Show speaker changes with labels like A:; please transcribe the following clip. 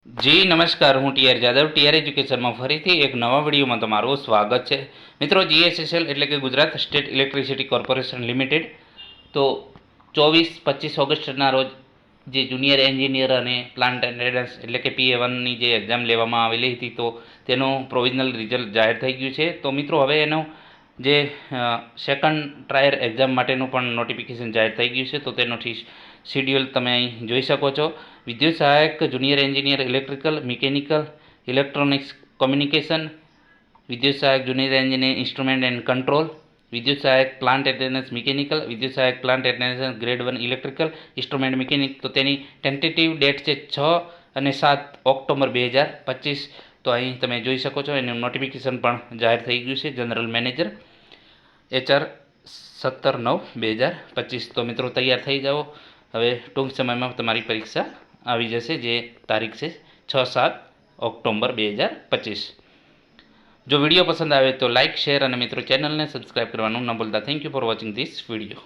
A: જી નમસ્કાર, હું TR Jadav TR એજ્યુકેશનમાં ફરીથી એક નવા વિડીયોમાં તમારું સ્વાગત છે. મિત્રો, જીએસએસએલ એટલે કે Gujarat state electricity corporation limited તો 24-25 ઓગસ્ટના રોજ જે જુનિયર એન્જિનિયર અને પ્લાન્ટ એટેન્ડન્સ એટલે કે PA1ની જે એક્ઝામ લેવામાં આવેલી હતી તો તેનું પ્રોવિઝનલ રિઝલ્ટ જાહેર થઈ ગયું છે. તો મિત્રો, હવે એનો જે સેકન્ડ ટ્રાયલ એક્ઝામ માટેનું પણ નોટિફિકેશન જાહેર થઈ ગયું છે. તો તેનો શિડ્યુલ તમે અહીં જોઈ શકો છો. વિદ્યુત સહાયક junior engineer electrical, mechanical, electronics communication, વિદ્યુત સહાયક junior engineer instrument and control, વિદ્યુત સહાયક પ્લાન્ટ એટેન્ડન્સ મિકેનિકલ, વિદ્યુત સહાયક plant attendance grade 1 electrical, instrument mechanic. તો તેની ટેન્ટેટિવ ડેટ છે 6 અને 7 ઓક્ટોબર 2025. તો અહીં તમે જોઈ શકો છો એનું નોટિફિકેશન પણ જાહેર થઈ ગયું છે. General manager HR 17/9/2025. તો મિત્રો, તૈયાર થઈ જાઓ. હવે ટૂંક સમયમાં તમારી પરીક્ષા આવી જશે, જે તારીખ છે 6-7 ઓક્ટોબર 2025. જો વિડીયો પસંદ આવે તો લાઇક, શેર અને મિત્રો ચેનલને સબસ્ક્રાઈબ કરવાનું ન ભૂલતા. Thank you for watching this video.